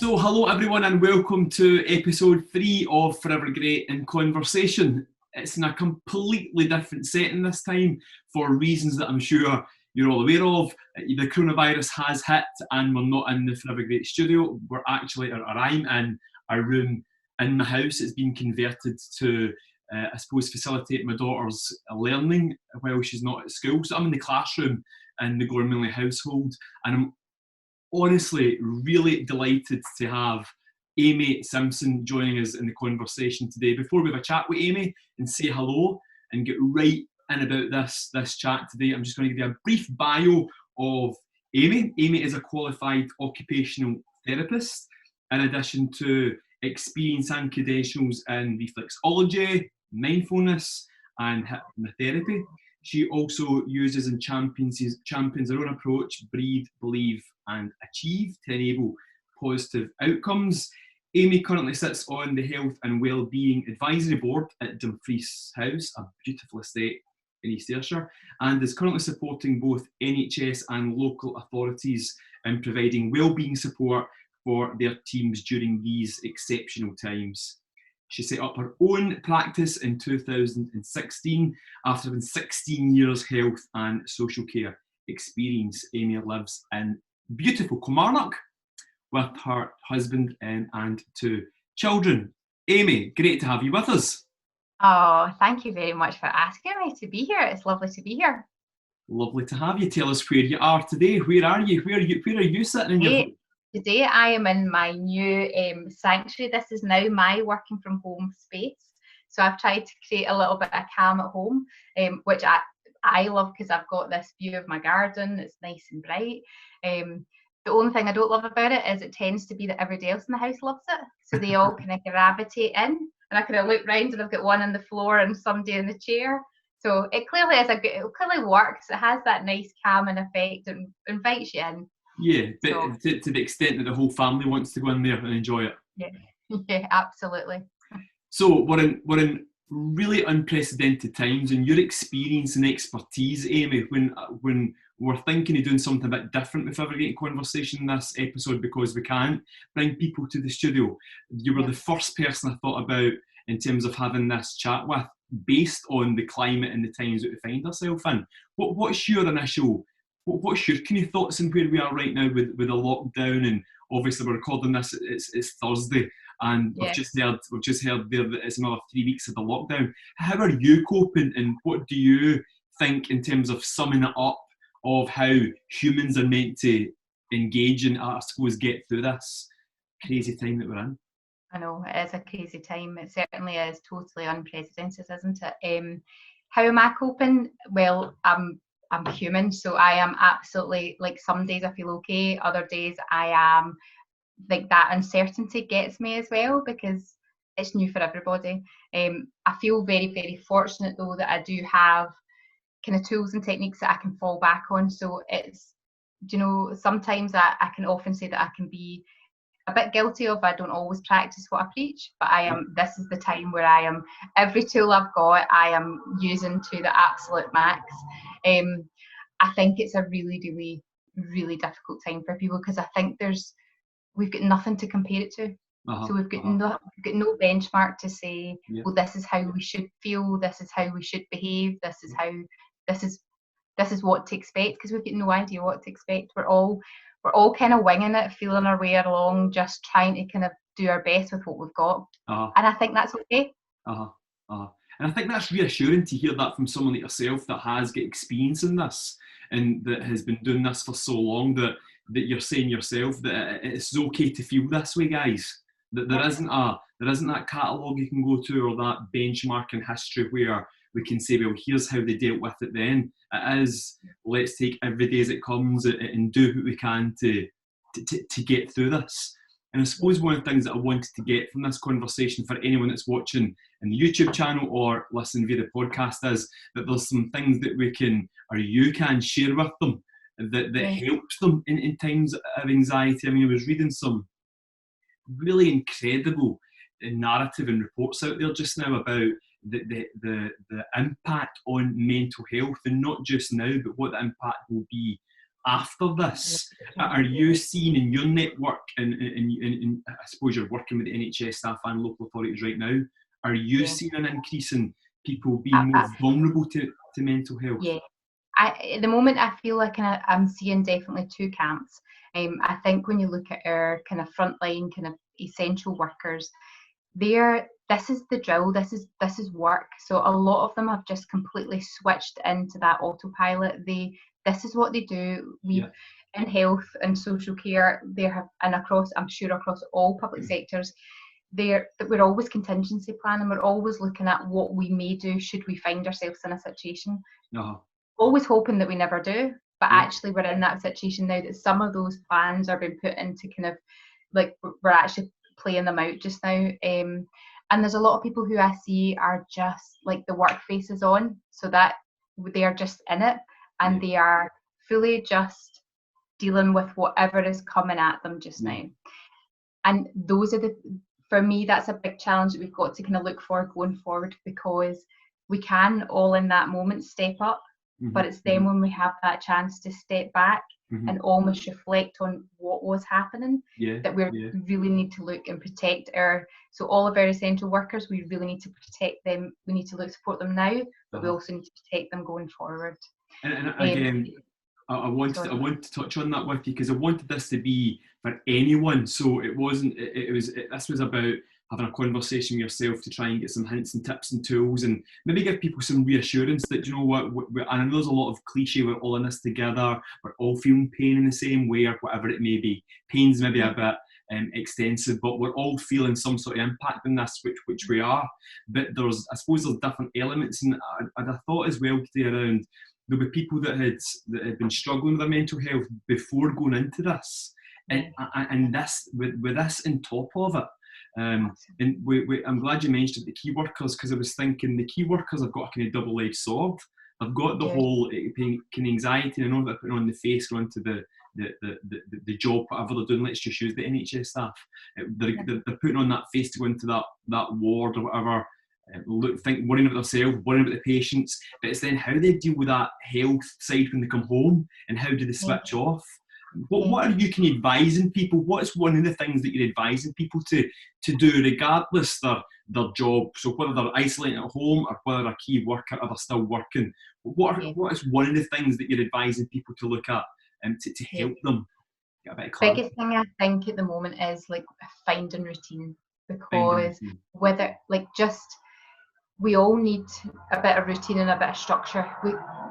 So hello everyone and welcome to episode 3 of Forever Great in Conversation. It's in a completely different setting this time for reasons that I'm sure you're all aware of. The coronavirus has hit and we're not in the Forever Great studio. We're actually, or I'm in a room in my house. It's been converted to, I suppose, facilitate my daughter's learning while she's not at school. So I'm in the classroom in the Gormley household, and I'm honestly really delighted to have Amy Simpson joining us in the conversation today. Before we have a chat with Amy and say hello and get right in about this chat today, I'm just going to give you a brief bio of Amy. Amy is a qualified occupational therapist, in addition to experience and credentials in reflexology, mindfulness and hypnotherapy. She also uses and champions her own approach, breathe, believe and achieve, to enable positive outcomes. Amy currently sits on the Health and Wellbeing Advisory Board at Dumfries House, a beautiful estate in East Ayrshire, and is currently supporting both NHS and local authorities in providing wellbeing support for their teams during these exceptional times. She set up her own practice in 2016 after having 16 years health and social care experience. Amy lives in beautiful Kilmarnock with her husband and 2 children. Amy, great to have you with us. Oh, thank you very much for asking me to be here. It's lovely to be here. Lovely to have you. Tell us where you are today. Where are you? Where are you sitting in your... Today I am in my new sanctuary. This is now my working from home space. So I've tried to create a little bit of calm at home, which I love because I've got this view of my garden. It's nice and bright. The only thing I don't love about it is it tends to be that everybody else in the house loves it. So they all kind of gravitate in, and I kind of look round and I've got one on the floor and somebody in the chair. So it clearly it works. It has that nice calming effect and invites you in. Yeah, but so, to the extent that the whole family wants to go in there and enjoy it. Yeah, absolutely. So we're in really unprecedented times, and your experience and expertise, Amy, when we're thinking of doing something a bit different with Forever Great in Conversation in this episode because we can't bring people to the studio, you were the first person I thought about in terms of having this chat with, based on the climate and the times that we find ourselves in. What's your kind of thoughts on where we are right now with the lockdown? And obviously we're recording this, it's Thursday, and we've just heard there that it's another 3 weeks of the lockdown. How are you coping, and what do you think in terms of summing it up of how humans are meant to engage and, I suppose, get through this crazy time that we're in? I know, it is a crazy time. It certainly is totally unprecedented, isn't it? How am I coping? Well, I'm human, so I am absolutely, like, some days I feel okay, other days I am, like, that uncertainty gets me as well because it's new for everybody. I feel very, very fortunate though that I do have kind of tools and techniques that I can fall back on. So it's, sometimes I can often say that I can be a bit guilty of, I don't always practice what I preach, but this is the time where I am, every tool I've got, I am using to the absolute max. I think it's a really, really, really difficult time for people because I think we've got nothing to compare it to. So we've got no benchmark to say, well, this is how we should feel, this is how we should behave, this is what to expect, because we've got no idea what to expect. We're all kind of winging it, feeling our way along, just trying to kind of do our best with what we've got. And I think that's okay. And I think that's reassuring to hear that from someone like yourself that has got experience in this and that has been doing this for so long, that you're saying yourself that it's okay to feel this way, guys. That there isn't that catalogue you can go to or that benchmark in history where we can say, well, here's how they dealt with it then. It is, let's take every day as it comes and do what we can to get through this. And I suppose one of the things that I wanted to get from this conversation for anyone that's watching in the YouTube channel or listening via the podcast is that there's some things that we can, or you can, share with them that helps them in times of anxiety. I mean, I was reading some really incredible narrative and reports out there just now about the impact on mental health, and not just now, but what the impact will be after this? Are you seeing in your network, and I suppose you're working with the NHS staff and local authorities right now, are you seeing an increase in people being more vulnerable to mental health? Yeah. At the moment, I feel like I'm seeing definitely two camps. I think when you look at our kind of frontline, kind of essential workers, this is the drill, this is work. So a lot of them have just completely switched into that autopilot. This is what they do. In health and social care, and I'm sure across all public sectors, we're always contingency planning. We're always looking at what we may do should we find ourselves in a situation. Always hoping that we never do, but actually we're in that situation now that some of those plans are being put into kind of like we're actually playing them out just now. And there's a lot of people who I see are just like the work face is on, so that they are just in it and they are fully just dealing with whatever is coming at them just now. And those are for me, that's a big challenge that we've got to kind of look for going forward, because we can all in that moment step up, but it's then when we have that chance to step back and almost reflect on what was happening that we really need to look and protect so all of our essential workers, we really need to protect them. We need to support them now, but we also need to protect them going forward. And again, I want to touch on that with you, because I wanted this to be for anyone. So it wasn't. This was about having a conversation with yourself to try and get some hints and tips and tools, and maybe give people some reassurance that, you know what, and I know there's a lot of cliche, we're all in this together, we're all feeling pain in the same way, or whatever it may be. Pain's maybe a bit extensive, but we're all feeling some sort of impact in this, which we are. But I suppose there's different elements, and I thought as well today around, there'll be people that had been struggling with their mental health before going into this, and this with this on top of it. And I'm glad you mentioned the key workers, because I was thinking the key workers have got a kind of double-edged sword. They've got the whole kind of anxiety, and I know they're putting on the face going to the job, whatever they're doing. Let's just use the NHS staff. They're putting on that face to go into that ward or whatever. Worrying about themselves, worrying about the patients, but it's then how do they deal with that health side when they come home, and how do they switch off? What are you advising people? What's one of the things that you're advising people to do, regardless their job? So whether they're isolating at home or whether they're a key worker or they're still working, what is one of the things that you're advising people to look at and to help them get a bit of clarity? Biggest thing I think at the moment is finding routine, because we all need a bit of routine and a bit of structure.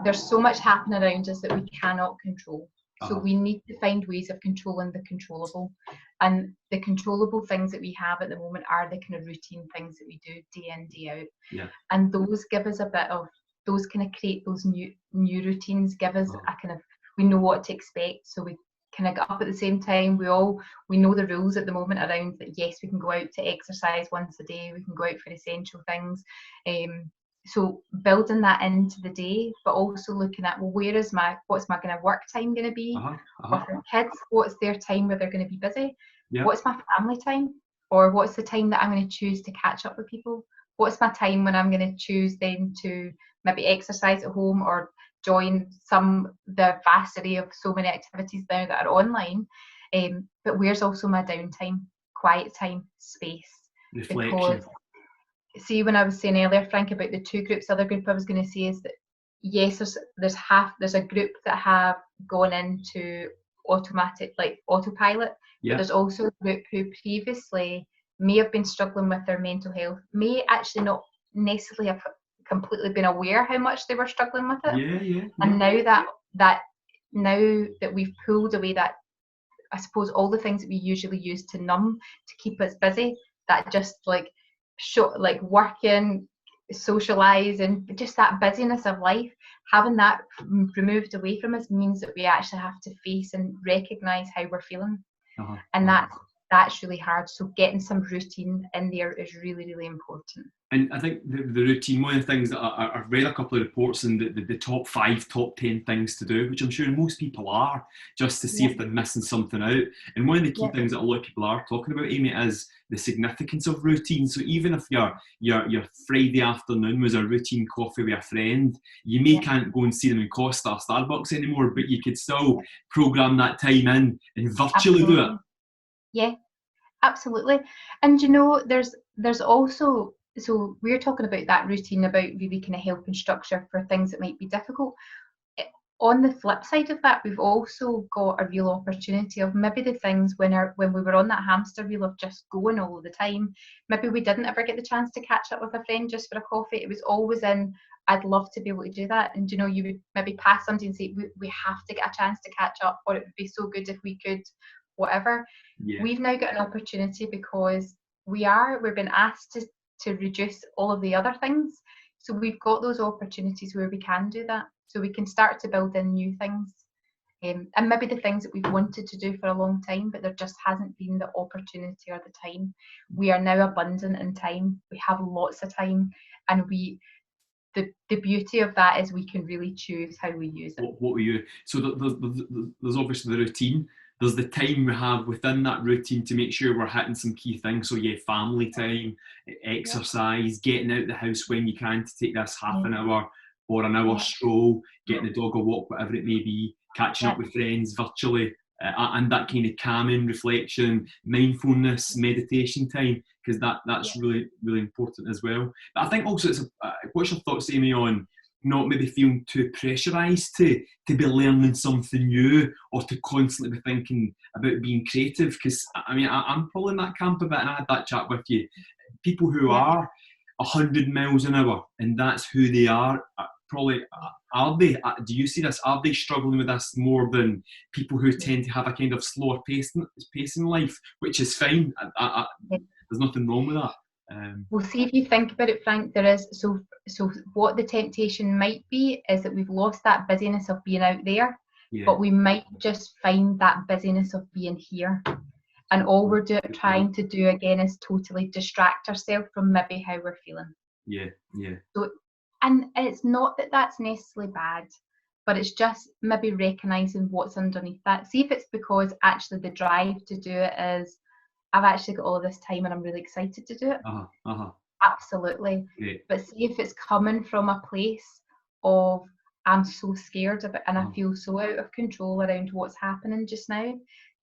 There's so much happening around us that we cannot control. So we need to find ways of controlling the controllable. And the controllable things that we have at the moment are the kind of routine things that we do day in, day out. Yeah. And those give us those kind of create those new routines, give us we know what to expect. So we kind of get up at the same time. We know the rules at the moment around that. Yes, we can go out to exercise once a day. We can go out for essential things. So building that into the day, but also looking at, what's my kind of work time going to be? With our kids, what's their time where they're going to be busy? Yep. What's my family time? Or what's the time that I'm going to choose to catch up with people? What's my time when I'm going to choose then to maybe exercise at home or join the vast array of so many activities now that are online? But where's also my downtime, quiet time, space? Reflection. Because see, when I was saying earlier, Frank, about the two groups, the other group I was going to say is that yes, there's a group that have gone into autopilot, but there's also a group who previously may have been struggling with their mental health, may actually not necessarily have completely been aware how much they were struggling with it. And now that we've pulled away that, I suppose, all the things that we usually use to numb, to keep us busy, that just working, socializing, just that busyness of life, having that removed away from us means that we actually have to face and recognize how we're feeling. And that's really hard. So getting some routine in there is really, really important. And I think the routine, one of the things that I've read a couple of reports in the top 5, top 10 things to do, which I'm sure most people are, just to see if they're missing something out. And one of the key things that a lot of people are talking about, Amy, is the significance of routine. So even if your Friday afternoon was a routine coffee with a friend, you may can't go and see them in Costa or Starbucks anymore, but you could still program that time in and virtually do it. Yeah, absolutely. And you know, there's also, so we're talking about that routine, about really kind of helping structure for things that might be difficult. On the flip side of that, we've also got a real opportunity of maybe the things when we were on that hamster wheel of just going all the time, maybe we didn't ever get the chance to catch up with a friend just for a coffee. It was always in, I'd love to be able to do that. And you know, you would maybe pass somebody and say, we have to get a chance to catch up, or it would be so good if we could, whatever. We've now got an opportunity because we've been asked to reduce all of the other things. So we've got those opportunities where we can do that. So we can start to build in new things. And maybe the things that we've wanted to do for a long time, but there just hasn't been the opportunity or the time. We are now abundant in time. We have lots of time, and the beauty of that is we can really choose how we use it. What were you? So there's obviously the routine. There's the time we have within that routine to make sure we're hitting some key things. So family time, exercise, getting out the house when you can to take this half an hour or an hour stroll, getting the dog a walk, whatever it may be, catching up with friends virtually, and that kind of calming, reflection, mindfulness, meditation time, because that's really, really important as well. But I think also what's your thoughts, Amy, on not maybe feeling too pressurised to be learning something new or to constantly be thinking about being creative? Because I mean, I'm probably in that camp a bit, and I had that chat with you. People who are 100 miles an hour and that's who they are, probably are they? Do you see this? Are they struggling with this more than people who tend to have a kind of slower pace in life, which is fine? There's nothing wrong with that. Well, see, if you think about it, Frank, there is, so what the temptation might be is that we've lost that busyness of being out there, but we might just find that busyness of being here. And all we're trying to do again is totally distract ourselves from maybe how we're feeling. So, and it's not that that's necessarily bad, but it's just maybe recognising what's underneath that. See if it's because actually the drive to do it is, I've actually got all of this time and I'm really excited to do it. Absolutely. But see if it's coming from a place of, I'm so scared of it and I feel so out of control around what's happening just now,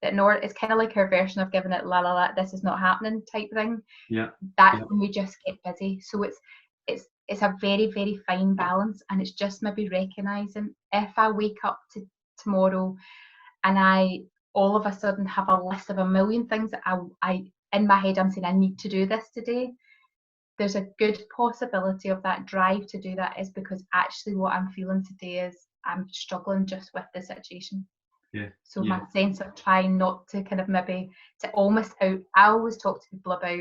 that it's kind of like her version of giving it la la la, this is not happening type thing. That's when we just get busy. So it's a very, very fine balance, and it's just maybe recognising if I wake up to tomorrow and I all of a sudden have a list of a million things that I in my head I'm saying I need to do this today, there's a good possibility of that drive to do that is because actually what I'm feeling today is I'm struggling just with the situation. So my sense of trying not to kind of maybe to almost I always talk to people about,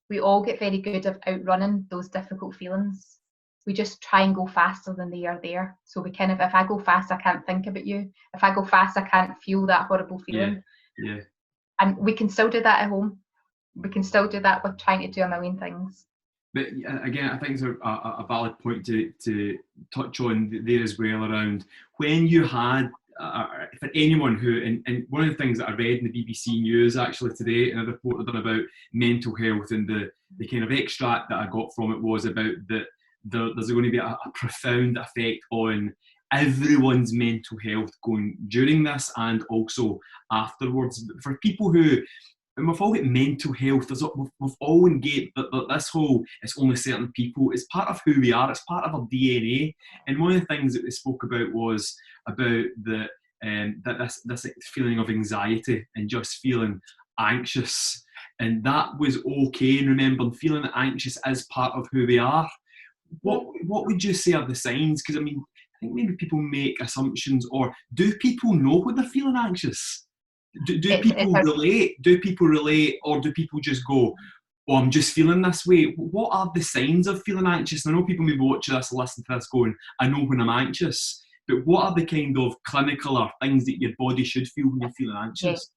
we all get very good at outrunning those difficult feelings. We just try and go faster than they are there. So we kind of, if I go fast, I can't think about you. If I go fast, I can't feel that horrible feeling. And we can still do that at home. We can still do that with trying to do a million things. But again, I think it's a valid point to touch on there as well around when you had, for anyone who, and one of the things that I read in the BBC News actually today in a report I've done about mental health, and the kind of extract that I got from it was about that there's going to be a profound effect on everyone's mental health going during this and also afterwards. For people who, and we've all got mental health, we've all engaged that this whole, it's only certain people, it's part of who we are, it's part of our DNA. And one of the things that they spoke about was about that this feeling of anxiety and just feeling anxious. And that was okay, and remember, feeling anxious is part of who we are. What would you say are the signs? Because I mean, I think maybe people make assumptions, or do people know when they're feeling anxious? Do people relate? Do people relate, or do people just go, "Oh, I'm just feeling this way"? What are the signs of feeling anxious? And I know people maybe watch this, listen to this, going, "I know when I'm anxious," but what are the kind of clinical or things that your body should feel when you're feeling anxious?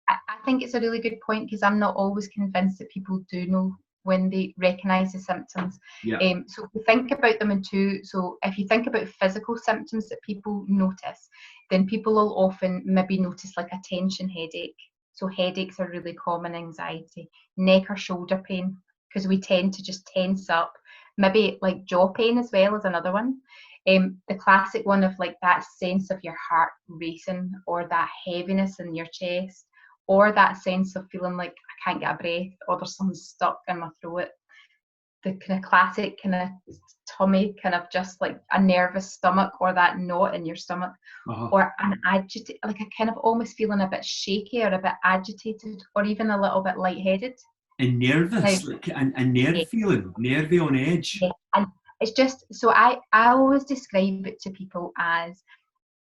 I think it's a really good point, because I'm not always convinced that people do know when they recognise the symptoms. Yeah. So if we think about them in two, so if you think about physical symptoms that people notice, then people will often maybe notice like a tension headache. So headaches are really common, anxiety, neck or shoulder pain, because we tend to just tense up. Maybe like jaw pain as well is another one. The classic one of like that sense of your heart racing, or that heaviness in your chest, or that sense of feeling like I can't get a breath, or there's something stuck in my throat. The kind of classic kind of tummy, kind of just like a nervous stomach, or that knot in your stomach, or an agitated, like a kind of almost feeling a bit shaky or a bit agitated, or even a little bit lightheaded. And nervous, Now, like a nerve feeling, nervy on edge. yeah, and it's just, so I always describe it to people as,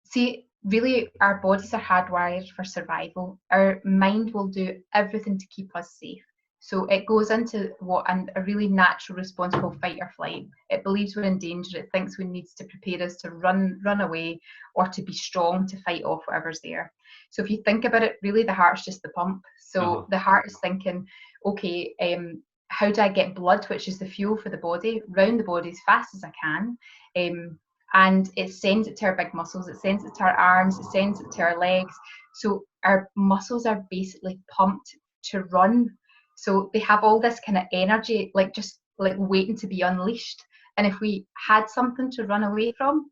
see, really our bodies are hardwired for survival. Our mind will do everything to keep us safe. So it goes into what a really natural response called fight or flight. It believes we're in danger. It thinks we needs to prepare us to run away, or to be strong to fight off whatever's there. So if you think about it, really the heart's just the pump. So the heart is thinking, okay, how do I get blood, which is the fuel for the body, round the body as fast as I can? And it sends it to our big muscles, it sends it to our arms, it sends it to our legs. So our muscles are basically pumped to run. So they have all this kind of energy, like just like waiting to be unleashed. And if we had something to run away from,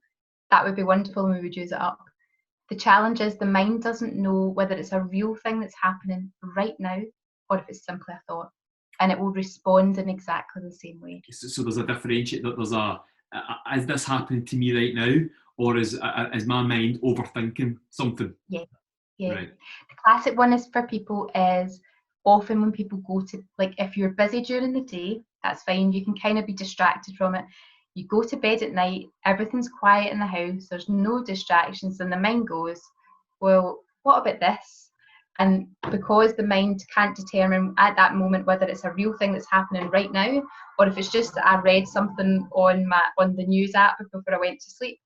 that would be wonderful, and we would use it up. The challenge is the mind doesn't know whether it's a real thing that's happening right now, or if it's simply a thought. And it will respond in exactly the same way. So there's a differentiate, there's is this happening to me right now, or is my mind overthinking something? Yeah. Right. The classic one is for people is often when people go to, like, if you're busy during the day, that's fine, you can kind of be distracted from it. You go to bed at night, everything's quiet in the house, there's no distractions, and the mind goes, well, what about this? And because the mind can't determine at that moment whether it's a real thing that's happening right now, or if it's just that I read something on the news app before I went to sleep,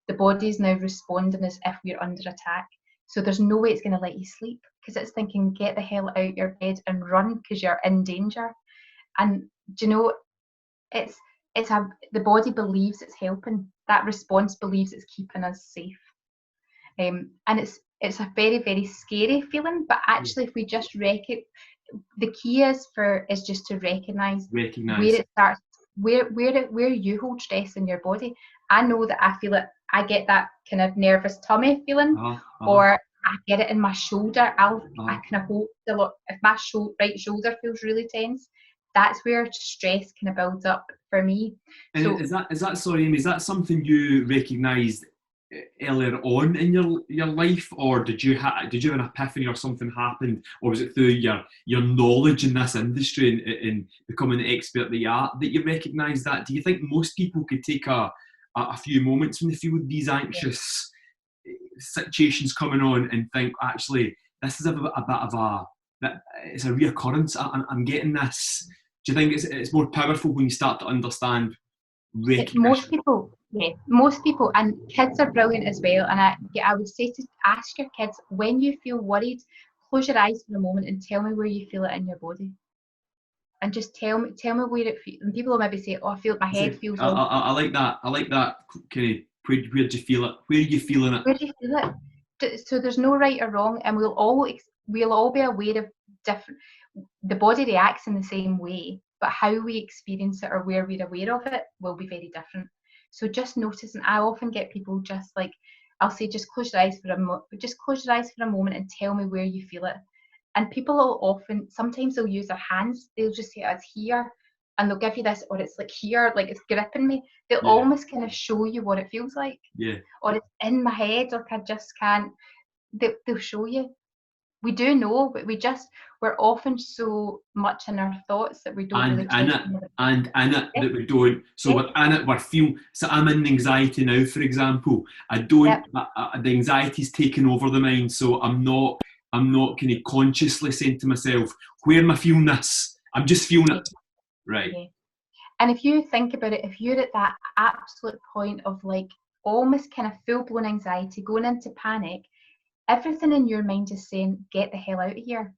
the body's now responding as if we're under attack. So there's no way it's going to let you sleep, because it's thinking, get the hell out your bed and run, because you're in danger. And do you know, the body believes it's helping. That response believes it's keeping us safe. And it's a very, very scary feeling, but actually if we just the key is just to recognize where it starts, where you hold stress in your body. I know that I feel it, I get that kind of nervous tummy feeling, or I get it in my shoulder. I kind of hold if my right shoulder feels really tense, that's where stress kind of builds up for me. And so, is that sorry, Amy, is that something you recognised earlier on in your life, or did you have an epiphany, or something happened, or was it through your knowledge in this industry and becoming the expert that you are, that you recognised that? Do you think most people could take a few moments when they feel these anxious situations coming on and think, actually, this is a bit of it's a reoccurrence, I'm getting this? Do you think it's more powerful when you start to understand recognition? Most people, and kids are brilliant as well. And I would say to ask your kids, when you feel worried, close your eyes for a moment and tell me where you feel it in your body. And just tell me where it feels. And people will maybe say, oh, I feel my head feels. I like that. I like that. Kind of, where do you feel it? Where are you feeling it? Where do you feel it? So there's no right or wrong, and we'll all be aware of different. The body reacts in the same way, but how we experience it or where we're aware of it will be very different. So just notice, and I often get people just like, I'll say, just close your eyes for a moment and tell me where you feel it. And people will often, sometimes they'll use their hands, they'll just say, it's here, and they'll give you this, or it's like here, like it's gripping me. They'll almost kind of show you what it feels like. Yeah. Or it's in my head, like I just can't. They'll show you. We do know, but we're often so much in our thoughts that we don't really check that we don't. So we're in it, we're feeling. So I'm in anxiety now, for example. I don't. The anxiety's taken over the mind, so I'm not kind of consciously saying to myself, where am I feeling this? I'm just feeling it. Right. Yeah. And if you think about it, if you're at that absolute point of like almost kind of full-blown anxiety, going into panic, everything in your mind is saying, get the hell out of here.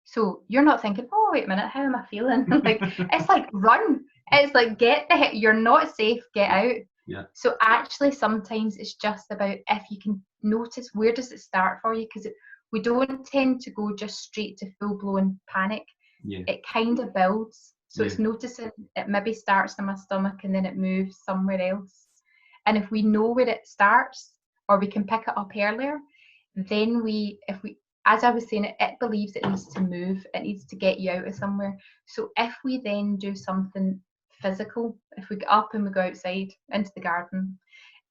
So you're not thinking, oh, wait a minute, how am I feeling? Like, it's like, run. It's like, get the hell, you're not safe, get out. Yeah. So actually, sometimes it's just about, if you can notice, where does it start for you? Because we don't tend to go just straight to full-blown panic. Yeah. It kind of builds. So Yeah. it's noticing it maybe starts in my stomach and then it moves somewhere else. And if we know where it starts, or we can pick it up earlier, then as I was saying, it believes it needs to move, it needs to get you out of somewhere. So if we then do something physical, if we get up and we go outside into the garden,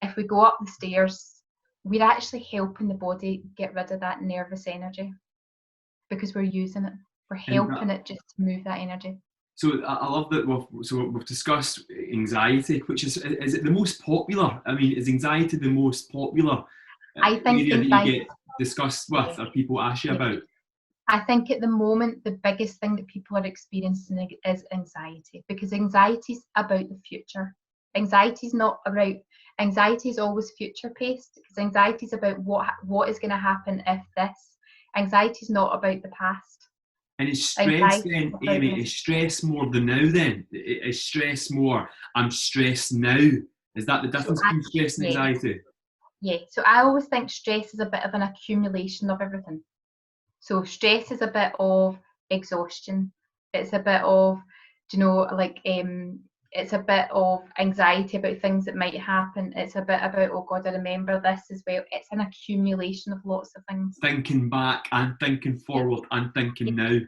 if we go up the stairs, we're actually helping the body get rid of that nervous energy, because we're using it. We're helping it just to move that energy. So I love that we've discussed anxiety, which is it the most popular? I mean, is anxiety the most popular I think area that you get discussed with, or people ask you about? I think at the moment, the biggest thing that people are experiencing is anxiety, because anxiety is about the future. Anxiety is always future paced, because anxiety is about what is going to happen if this. Anxiety is not about the past. And is stress then, Amy, is stress more the now then? Is stress more, I'm stressed now? Is that the difference between stress and anxiety? Yeah, so I always think stress is a bit of an accumulation of everything. So stress is a bit of exhaustion. It's a bit of, it's a bit of anxiety about things that might happen. It's a bit about, oh God, I remember this as well. It's an accumulation of lots of things. Thinking back and thinking forward and thinking now.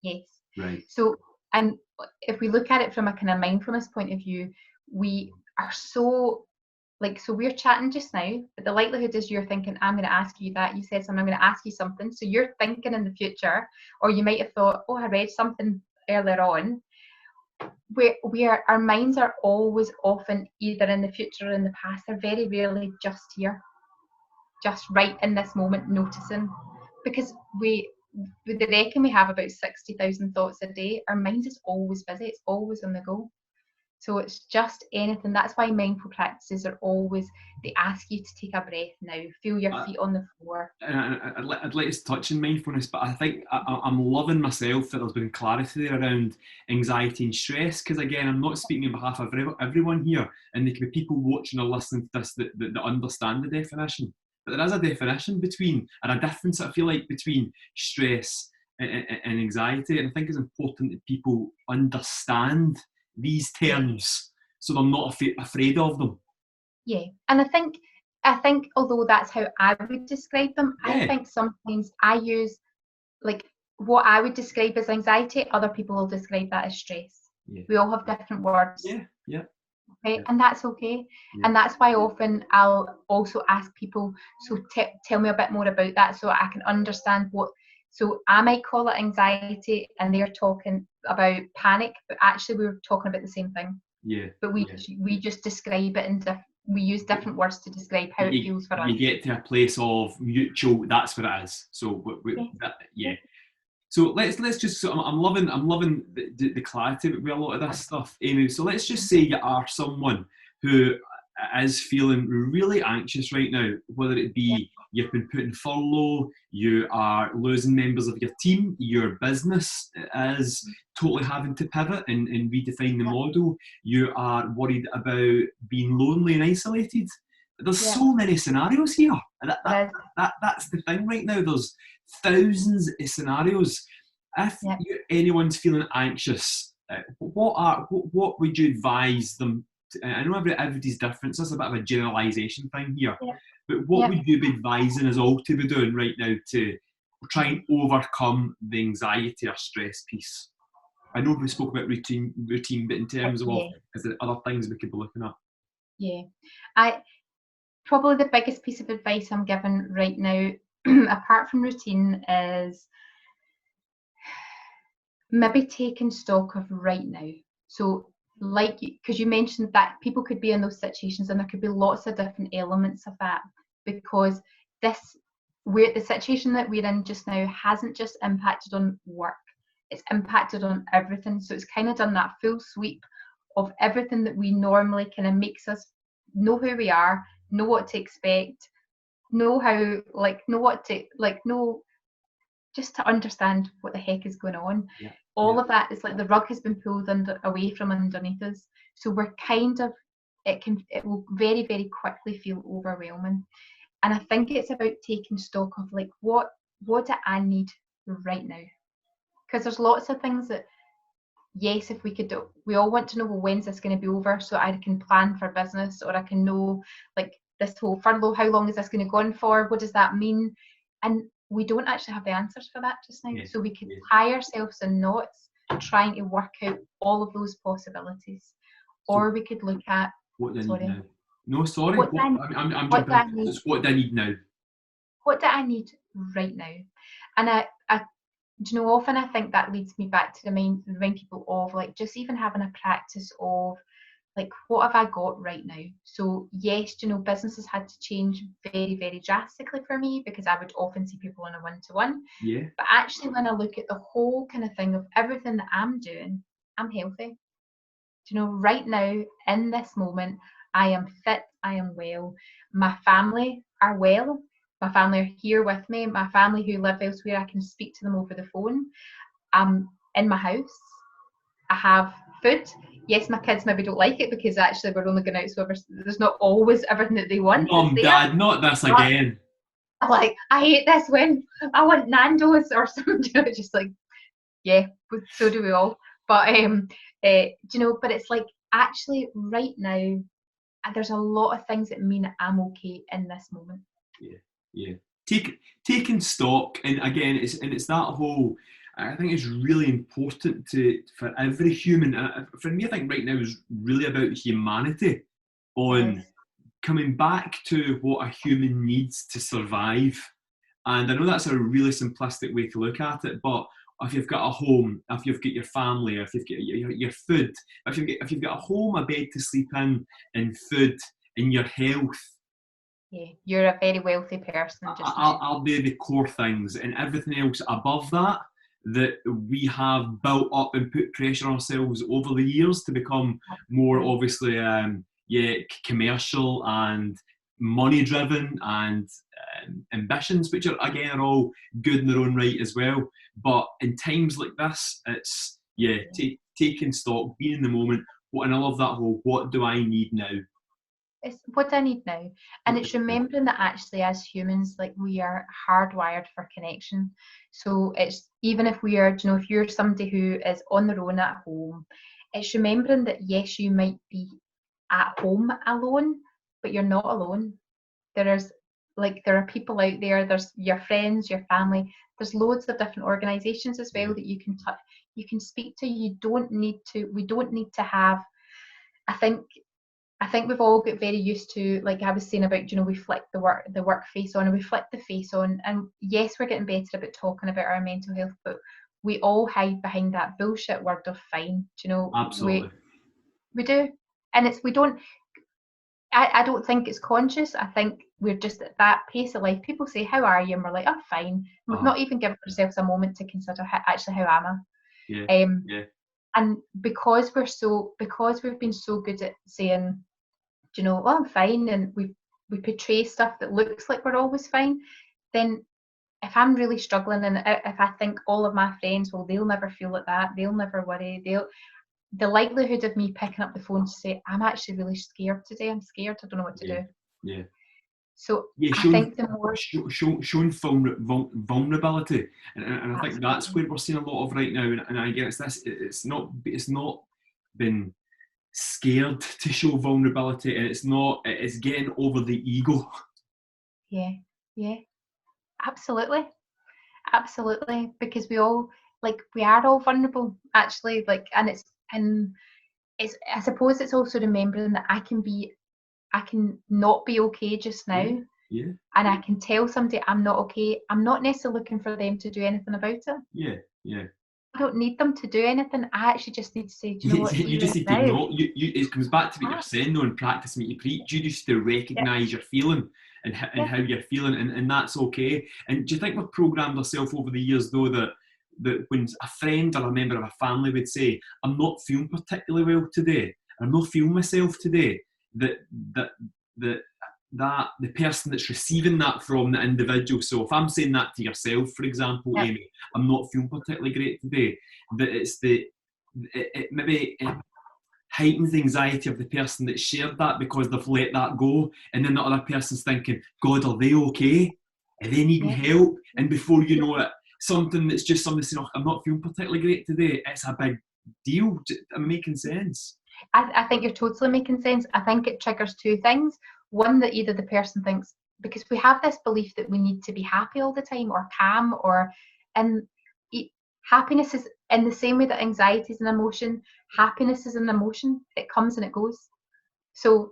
Yes. Right. So, and if we look at it from a kind of mindfulness point of view, we are so, so we're chatting just now, but the likelihood is you're thinking, I'm going to ask you that. You said something, I'm going to ask you something. So you're thinking in the future, or you might have thought, oh, I read something earlier on. Our minds are always often either in the future or in the past. They're very rarely just here, just right in this moment, noticing. Because they reckon we have about 60,000 thoughts a day. Our mind is always busy. It's always on the go. So it's just anything. That's why mindful practices are always, they ask you to take a breath now, feel your feet on the floor. I'd like to touch on mindfulness, but I think I'm loving myself that there's been clarity there around anxiety and stress, because again, I'm not speaking on behalf of everyone here, and there can be people watching or listening to this that understand the definition. But there is a definition between, and a difference I feel like between stress and anxiety, and I think it's important that people understand these terms so they're not afraid of them. Yeah, and I think although that's how I would describe them, I think sometimes I use, what I would describe as anxiety, other people will describe that as stress. We all have different words. Okay, and that's okay. And that's why often I'll also ask people, so tell me a bit more about that, so I can understand what. So I might call it anxiety and they're talking about panic, but actually we were talking about the same thing. But we just describe it we use different words to describe how it feels for us. You get to a place of mutual, that's what it is. So So let's just. So I'm loving the clarity with a lot of this stuff, Amy. So let's just say you are someone who is feeling really anxious right now, whether it be you've been put in furlough, you are losing members of your team, your business is totally having to pivot and redefine the model, you are worried about being lonely and isolated. There's so many scenarios here. That's the thing right now. There's thousands of scenarios. If anyone's feeling anxious, what would you advise them? I know everybody's different, so it's a bit of a generalisation thing here. But what would you be advising us all to be doing right now to try and overcome the anxiety or stress piece? I know we spoke about routine, but in terms of is there other things we could be looking at? Probably the biggest piece of advice I'm giving right now, apart from routine, is maybe taking stock of right now. So because you mentioned that people could be in those situations and there could be lots of different elements of that, because the situation that we're in just now hasn't just impacted on work, it's impacted on everything. So it's kind of done that full sweep of everything that we normally kind of makes us know who we are, know what to expect, know how, like, know what to, like, know, just to understand what the heck is going on. Yeah. All of that is like the rug has been pulled away from underneath us. So we're kind of, it will very, very quickly feel overwhelming. And I think it's about taking stock of, like, what do I need right now? Because there's lots of things that, yes, if we could do, we all want to know, well, when's this going to be over, so I can plan for business, or I can know, like, this whole furlough, how long is this going to go on for? What does that mean? And we don't actually have the answers for that just now. So we could tie ourselves in knots trying to work out all of those possibilities. Or we could look at, what do I need now? No, sorry. What do I'm jumping in. What do I need now? What do I need right now? And I do you know, often I think that leads me back to remind people of, like, just even having a practice of, like, what have I got right now? So yes, you know, businesses had to change very, very drastically for me, because I would often see people on a one-to-one. Yeah. But actually, when I look at the whole kind of thing of everything that I'm doing, I'm healthy. Do you know, right now, in this moment, I am fit, I am well. My family are well. My family are here with me. My family who live elsewhere, I can speak to them over the phone. I'm in my house. I have food. Yes, my kids maybe don't like it, because actually we're only going out, so there's not always everything that they want. Mom, Dad, not this again. Like, I hate this when I want Nando's or something. Just like, yeah, so do we all. But do you know? But it's like, actually right now, there's a lot of things that mean I'm okay in this moment. Yeah. Taking stock, and again, it's that whole. I think it's really important for every human. For me, I think right now is really about humanity, on coming back to what a human needs to survive. And I know that's a really simplistic way to look at it, but if you've got a home, if you've got your family, if you've got your food, if you've got a home, a bed to sleep in, and food, and your health. Yeah, you're a very wealthy person. I'll be the core things, and everything else above that we have built up and put pressure on ourselves over the years to become more, obviously, commercial and money driven, and ambitions, which are all good in their own right as well. But in times like this, it's taking stock, being in the moment. And I love that whole, what do I need now? It's what I need now. And it's remembering that actually, as humans, like, we are hardwired for connection. So it's, even if we are, you know, if you're somebody who is on their own at home, it's remembering that yes, you might be at home alone, but you're not alone. There are people out there, there's your friends, your family, there's loads of different organizations as well that you can speak to. We don't need to have, I think we've all got very used to, like I was saying about, you know, we flick the work face on, and we flick the face on, and yes, we're getting better about talking about our mental health, but we all hide behind that bullshit word of fine. Do you know? Absolutely. We do, and I don't think it's conscious. I think we're just at that pace of life. People say, "How are you?" and we're like, "Oh, fine." And we've not even given ourselves a moment to consider how am I? Yeah. And because we've been so good at saying, you know, oh, I'm fine, and we portray stuff that looks like we're always fine, then if I'm really struggling, and if I think all of my friends, well, they'll never feel like that, they'll never worry, the likelihood of me picking up the phone to say, I'm actually really scared today, I'm scared, I don't know what to do. Yeah. So I think the more showing vulnerability, and I think that's where we're seeing a lot of right now. And again, it's not been scared to show vulnerability, and it's getting over the ego. Yeah, absolutely, because we are all vulnerable, actually, like, and it's I suppose it's also remembering that I can not be okay just now. Yeah. And I can tell somebody I'm not okay. I'm not necessarily looking for them to do anything about it. Yeah. I don't need them to do anything. I actually just need to say, do you know what? You just need to know. It comes back to what you're saying, though, and practice what you preach. You just need to recognise your feeling and how you're feeling, and that's okay. And do you think we've programmed ourselves over the years, though, that when a friend or a member of a family would say, I'm not feeling particularly well today, I'm not feeling myself today, that the person that's receiving that from the individual. So if I'm saying that to yourself, for example, Yeah. Amy, I'm not feeling particularly great today, that it heightens the anxiety of the person that shared that because they've let that go, and then the other person's thinking, God, are they okay? Are they needing help? And before you know it, something that's just somebody saying, oh, I'm not feeling particularly great today, it's a big deal. I'm making sense. I think you're totally making sense. I think it triggers two things. One, that either the person thinks, because we have this belief that we need to be happy all the time or calm, and happiness is in the same way that anxiety is an emotion, happiness is an emotion. It comes and it goes. So,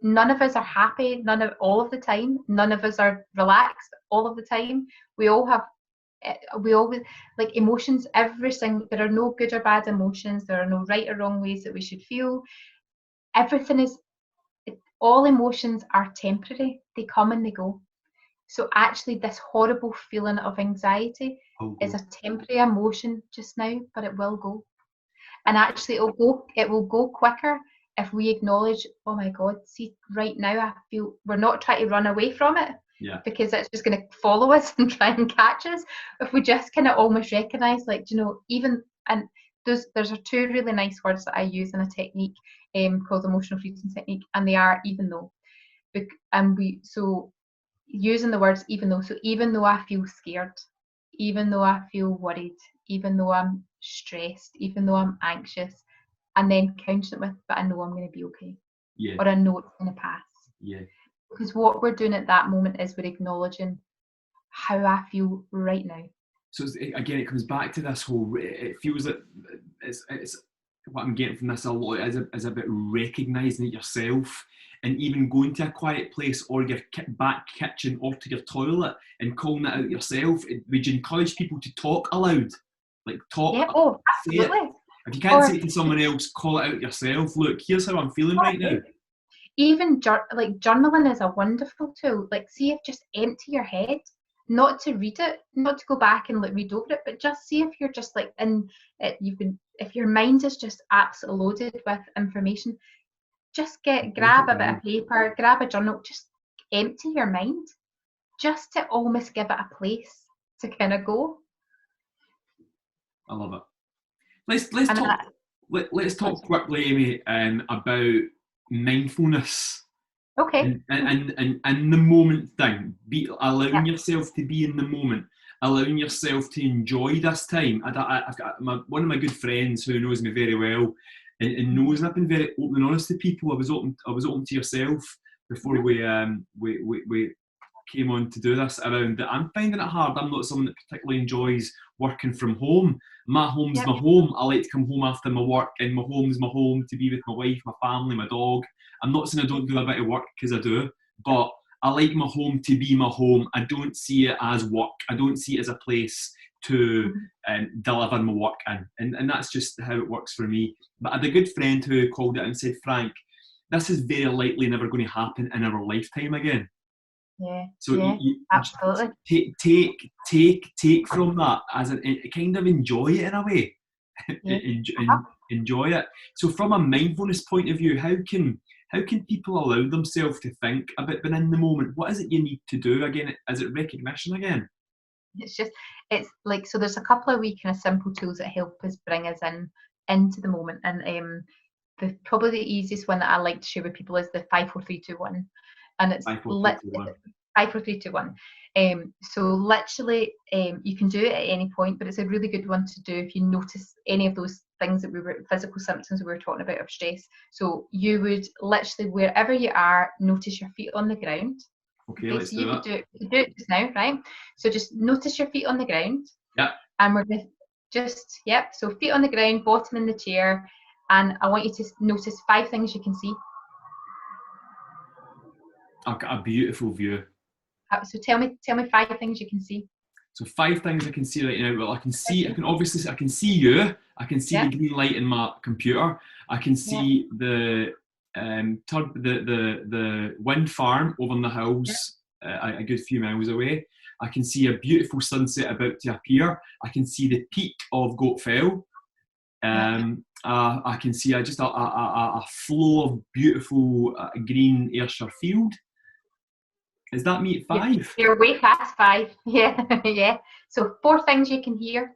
none of us are happy all of the time. None of us are relaxed all of the time. We always, like, emotions, there are no good or bad emotions. There are no right or wrong ways that we should feel. All emotions are temporary. They come and they go. So actually, this horrible feeling of anxiety is a temporary emotion just now, but it will go. And actually, it will go quicker if we acknowledge, oh my God, see, right now I feel, we're not trying to run away from it, because it's just going to follow us and try and catch us. If we just kind of almost recognize, like, even, and there's two really nice words that I use in a technique called emotional freedom technique, and they are even though. So using the words even though, so even though I feel scared, even though I feel worried, even though I'm stressed, even though I'm anxious, and then countering it with, but I know I'm going to be okay. Or I know it's going to pass. Because what we're doing at that moment is we're acknowledging how I feel right now. So again, it comes back to this whole, it feels that it's what I'm getting from this a lot is about recognising it yourself, and even going to a quiet place or your back kitchen or to your toilet and calling it out yourself. Would you encourage people to talk aloud? Like talk. Yeah, absolutely. If you can't say it to someone else, call it out yourself. Look, here's how I'm feeling right now. Even journaling is a wonderful tool. Like, see if just empty your head, not to read it, not to go back and read over it, but just see if you're just like if your mind is just absolutely loaded with information, just grab a bit of paper, grab a journal, just empty your mind, just to almost give it a place to kind of go. I love it. Let's talk quickly, Amy, about mindfulness. Okay. And the moment thing, allowing yourself to be in the moment, allowing yourself to enjoy this time. I've got one of my good friends who knows me very well and knows, and I've been very open and honest to people. I was open to yourself before we came on to do this around that I'm finding it hard. I'm not someone that particularly enjoys working from home. My home's my home. I like to come home after my work, and my home's my home to be with my wife, my family, my dog. I'm not saying I don't do a bit of work, because I do, but I like my home to be my home. I don't see it as work. I don't see it as a place to deliver my work in. And that's just how it works for me. But I had a good friend who called it and said, Frank, this is very likely never going to happen in our lifetime again. So you absolutely take from that as kind of enjoy it in a way. Enjoy it. So from a mindfulness point of view, how can people allow themselves to think about being in the moment? What is it you need to do again? Is it recognition again? It's like, so there's a couple of wee kind of simple tools that help us bring us into the moment, and probably the easiest one that I like to share with people is the 5 4 3 2 1, and it's 5 4 3 2 1. So literally, you can do it at any point, but it's a really good one to do if you notice any of those things physical symptoms we were talking about of stress. So you would literally, wherever you are, notice your feet on the ground. Okay, let's do that. You could do it just now, right? So just notice your feet on the ground. Yeah. And we're going to so feet on the ground, bottom in the chair, and I want you to notice 5 things you can see. I've got a beautiful view. So tell me 5 things you can see. So 5 things I can see right now. Well, I can see you. I can see the green light in my computer. I can see the wind farm over in the hills, a good few miles away. I can see a beautiful sunset about to appear. I can see the peak of Goat Fell. I can see just a flow of beautiful green Ayrshire field. Is that me at 5? You're way past 5. Yeah, yeah. So 4 things you can hear.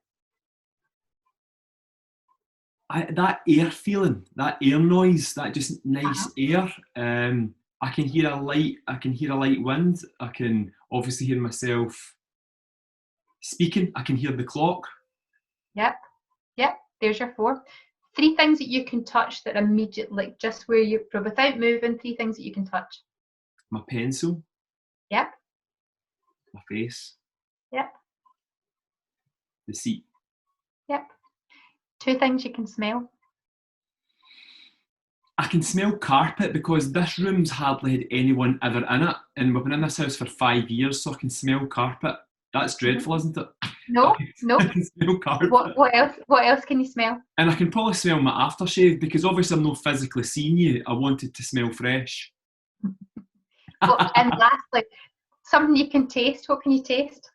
That air feeling, that air noise, that just nice air. I can hear a light wind. I can obviously hear myself speaking. I can hear the clock. Yep, yep. There's your 4. 3 things that you can touch that immediately, like just where you, without moving. 3 things that you can touch. My pencil. Yep. My face. Yep. The seat. Yep. 2 things you can smell. I can smell carpet because this room's hardly had anyone ever in it, and we've been in this house for 5 years, so I can smell carpet. That's dreadful, isn't it? No, no. I can smell carpet. What else? What else can you smell? And I can probably smell my aftershave because obviously I'm not physically seeing you. I want it to smell fresh. Well, and lastly, something you can taste. What can you taste?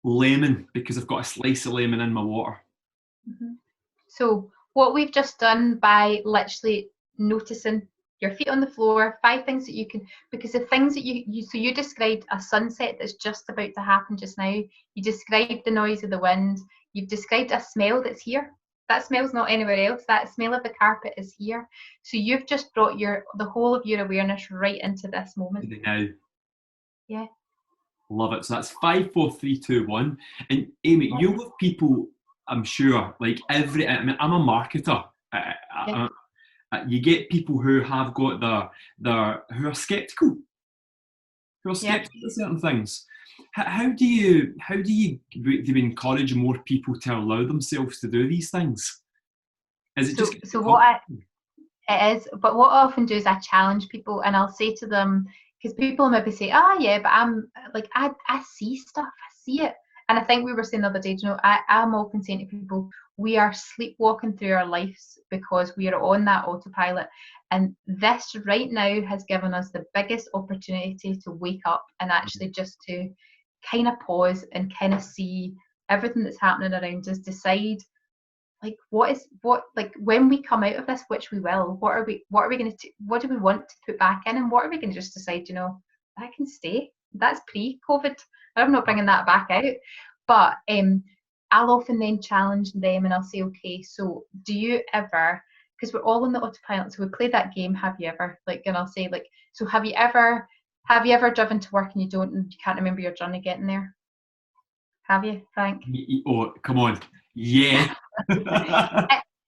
Lemon, because I've got a slice of lemon in my water. So what we've just done by literally noticing your feet on the floor, 5 things that you can, because the things that you described a sunset that's just about to happen just now. You described the noise of the wind. You've described a smell that's here. That smell's not anywhere else. That smell of the carpet is here. So you've just brought the whole of your awareness right into this moment. Now. Yeah. Love it. So that's 5, 4, 3, 2, 1. And Amy, you'll have people, I'm sure, like I'm a marketer. You get people who have got who are skeptical, of certain things. How do you encourage more people to allow themselves to do these things? Is it it is, but what I often do is I challenge people, and I'll say to them, because people maybe say, yeah, but I'm like, I see stuff, I see it. And I think we were saying the other day, I'm often saying to people, we are sleepwalking through our lives because we are on that autopilot. And this right now has given us the biggest opportunity to wake up and actually just to kind of pause and kind of see everything that's happening around us, decide like when we come out of this, which we will, what do we want to put back in, and what are we going to just decide, that can stay. That's pre-COVID. I'm not bringing that back out. But I'll often then challenge them and I'll say, okay, so do you ever, because we're all on the autopilot, so we play that game, have you ever, and I'll say, so have you ever driven to work and you can't remember your journey getting there? Have you, Frank? Oh, come on. Yeah.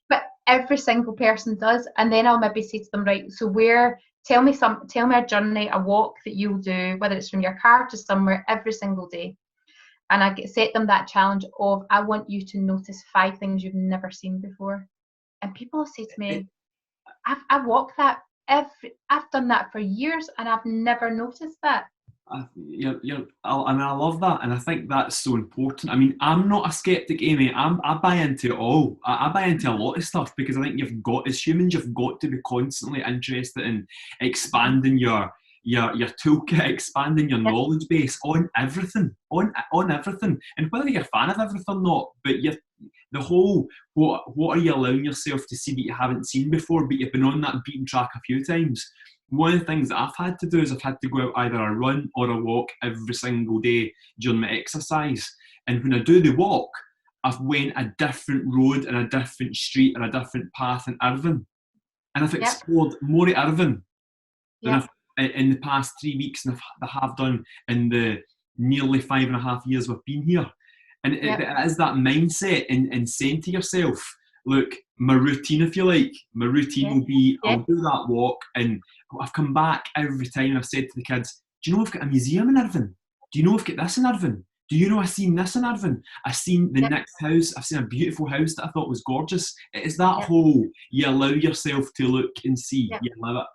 But every single person does. And then I'll maybe say to them, right, so tell me a journey, a walk that you'll do, whether it's from your car to somewhere, every single day. And I set them that challenge of, I want you to notice 5 things you've never seen before. And people will say to me, I've walked that, I've done that for years and I've never noticed that. I love that, and I think that's so important. I mean, I'm not a skeptic, Amy. I buy into it all. I buy into a lot of stuff because I think as humans, you've got to be constantly interested in expanding your toolkit, expanding your knowledge base on everything, on everything. And whether you're a fan of everything or not, but the whole what are you allowing yourself to see that you haven't seen before, but you've been on that beaten track a few times. One of the things that I've had to do is I've had to go out either a run or a walk every single day during my exercise. And when I do the walk, I've went a different road and a different street or a different path in Irvine. And I've explored more at Irvine than I've in the past 3 weeks than I have done in the nearly 5.5 years we've been here. And it is that mindset and saying to yourself, look, my routine, if you like, will be, I'll do that walk, and I've come back every time and I've said to the kids, do you know I've got a museum in Irvine? Do you know I've got this in Irvine? Do you know I've seen this in Irvine? I've seen the next house, I've seen a beautiful house that I thought was gorgeous. It is that whole, you allow yourself to look and see, you love it.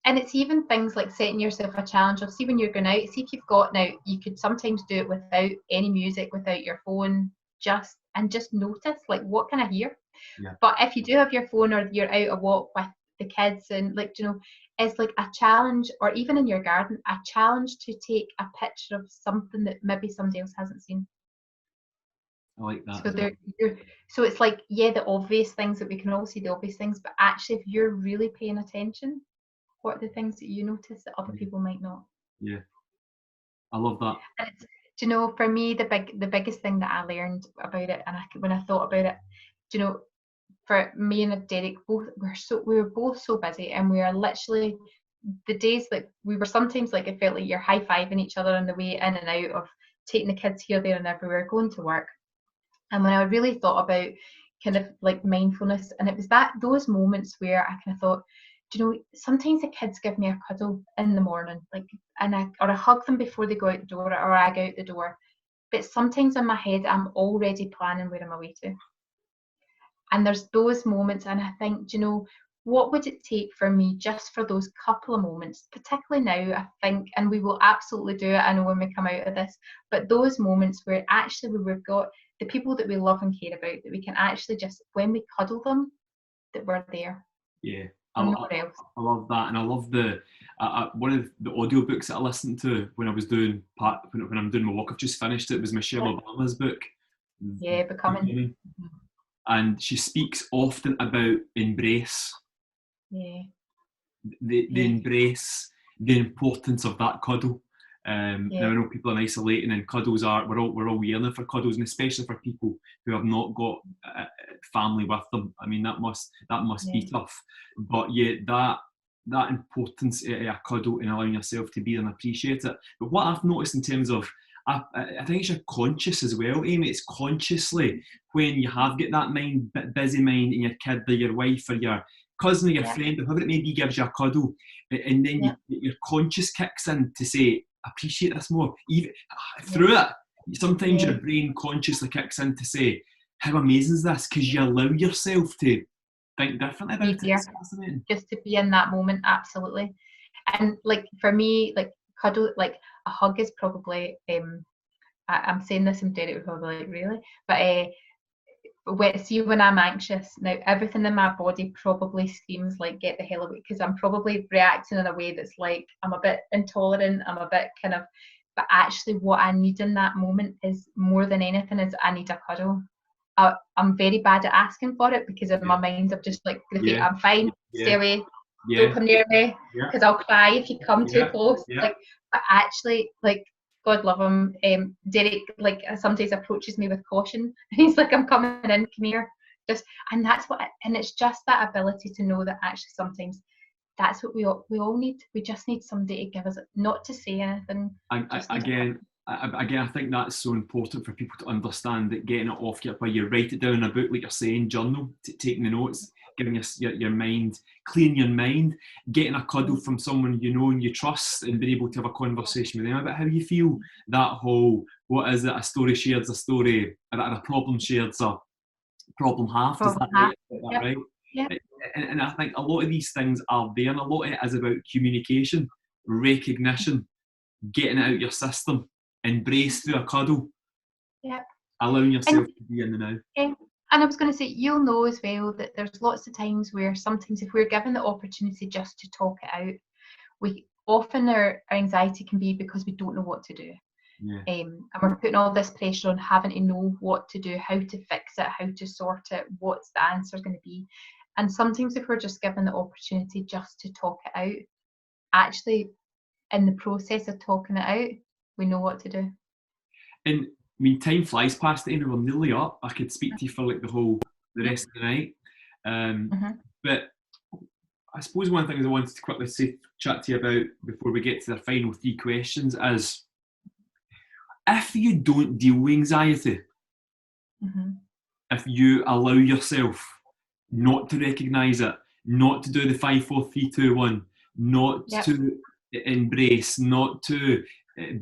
And it's even things like setting yourself a challenge of, see when you're going out, see if you've got, now you could sometimes do it without any music, without your phone, just notice, like, what can I hear? Yeah. But if you do have your phone or you're out a walk with the kids and it's like a challenge, or even in your garden, a challenge to take a picture of something that maybe somebody else hasn't seen. I like that. So it's like, the obvious things that we can all see, the obvious things, but actually if you're really paying attention, What are the things that you notice that other people might not? Yeah, I love that. And it's, do you know, for me, the biggest thing that I learned about it, and when I thought about it, do you know, for me and Derek, we were both so busy, and we are literally, the days that we were sometimes like, it felt like you're high-fiving each other on the way in and out of taking the kids here, there and everywhere, going to work. And when I really thought about kind of like mindfulness, and it was those moments where I kind of thought, do you know, sometimes the kids give me a cuddle in the morning, like, or I hug them before they go out the door, or I go out the door. But sometimes in my head, I'm already planning where I'm away to. And there's those moments, and I think, do you know, what would it take for me just for those couple of moments, particularly now, I think, and we will absolutely do it, I know, when we come out of this, but those moments where actually we've got the people that we love and care about, that we can actually just, when we cuddle them, that we're there. Yeah, I love that, and I love one of the audiobooks that I listened to when I was doing when I'm doing my walk. I've just finished it. It was Michelle Obama's book. Yeah, Becoming. And she speaks often about embrace. Yeah. The embrace, the importance of that cuddle. Now I know people are isolating, and cuddles we're all yearning for cuddles, and especially for people who have not got family with them. I mean, that must be tough. But yeah, that importance of a cuddle and allowing yourself to be and appreciate it. But what I've noticed in terms of, I think it's conscious as well, Amy. It's consciously when you have got that busy mind, and your kid or your wife or your cousin or your friend or whoever it may be gives you a cuddle, and then your conscious kicks in to say, appreciate this more. Even through it, sometimes your brain consciously kicks in to say, how amazing is this? Because you allow yourself to think differently about it. It's fascinating. Just to be in that moment, absolutely. And like for me, like cuddle, like a hug is probably, I'm saying this and Derek would probably like, really? But when I'm anxious, now everything in my body probably screams like, get the hell away, because I'm probably reacting in a way that's like, I'm a bit intolerant, I'm a bit kind of, but actually what I need in that moment is, more than anything, is I need a cuddle. I'm very bad at asking for it, because in my mind I'm just like, I'm fine, stay away, don't come near me, because I'll cry if you come too close. Like, but actually, like, God love him, Derek, like, sometimes approaches me with caution. He's like, I'm coming in, come here. And that's and it's just that ability to know that actually sometimes that's what we all need. We just need somebody to give us, not to say anything. Again, I think that's so important for people to understand, that getting it off where you write it down in a book, like you're saying, journal, taking the notes, giving your mind, clearing your mind, getting a cuddle from someone you know and you trust, and being able to have a conversation with them about how you feel. That whole, what is it, a story shared's a story, and a problem shared's a problem half. Is that right? Yeah. And I think a lot of these things are there, and a lot of it is about communication, recognition, getting it out of your system, embrace through a cuddle, allowing yourself to be in the now. And I was going to say, you'll know as well that there's lots of times where sometimes if we're given the opportunity just to talk it out, often our anxiety can be because we don't know what to do. And we're putting all this pressure on having to know what to do, how to fix it, how to sort it, what's the answer going to be. And sometimes if we're just given the opportunity just to talk it out, actually in the process of talking it out, we know what to do. And I mean, time flies past, Amy. We're nearly up. I could speak to you for like the rest of the night. But I suppose one of the things I wanted to quickly chat to you about before we get to the final 3 questions is, if you don't deal with anxiety, if you allow yourself not to recognise it, not to do the 5, 4, 3, 2, 1, not to embrace, not to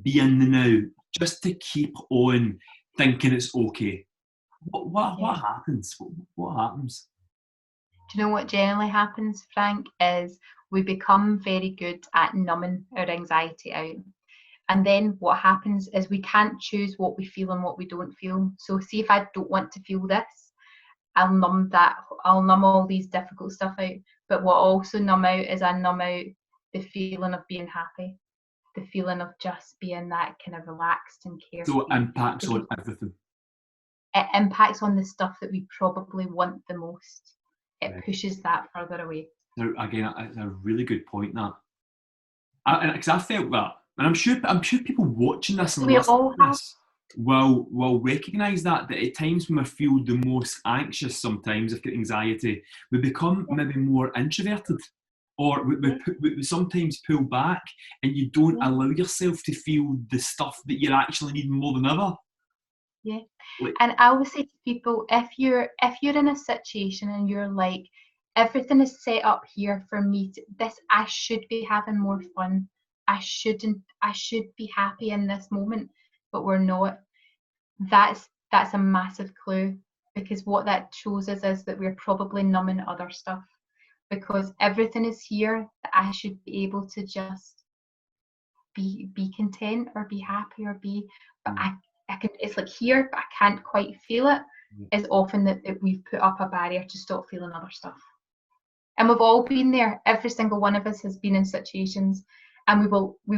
be in the now, just to keep on thinking it's okay, what happens? What happens? Do you know what generally happens, Frank, is we become very good at numbing our anxiety out. And then what happens is we can't choose what we feel and what we don't feel. So see, if I don't want to feel this, I'll numb that, I'll numb all these difficult stuff out. But what I also numb out is I numb out the feeling of being happy, the feeling of just being that kind of relaxed and carefree. So it impacts on everything. It impacts on the stuff that we probably want the most. It pushes that further away. Now, again, it's a really good point, that. Because I felt that, and I'm sure people watching this and We listening all to have. this will recognise that at times when we feel the most anxious, sometimes if we get anxiety, we become maybe more introverted, or we sometimes pull back, and you don't allow yourself to feel the stuff that you're actually needing more than ever. Yeah. Like, And I always say to people, if you're in a situation and you're like, everything is set up here for me to this, I should be having more fun. I should be happy in this moment, but we're not. That's a massive clue, because what that shows us is that we're probably numbing other stuff, because everything is here that I should be able to just be content or be happy or be, but I can, it's like here, but I can't quite feel it. Is often that we've put up a barrier to stop feeling other stuff. And we've all been there. Every single one of us has been in situations, and we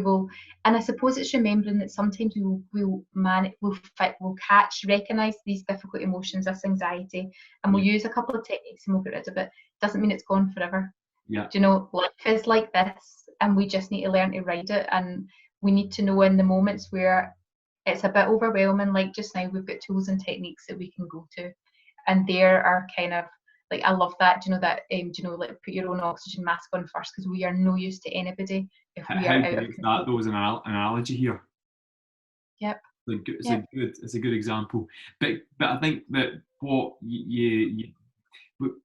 will, and I suppose it's remembering that sometimes we'll recognize these difficult emotions, this anxiety, and we'll use a couple of techniques and we'll get rid of it. Doesn't mean it's gone forever. Yeah. Do you know, life is like this, and we just need to learn to ride it, and we need to know in the moments where it's a bit overwhelming, like just now, we've got tools and techniques that we can go to, and there are kind of, like, I love that, do you know, that like put your own oxygen mask on first, because we are no use to anybody if we are out of control. That though is an analogy here. Yep. It's a good example, but I think that what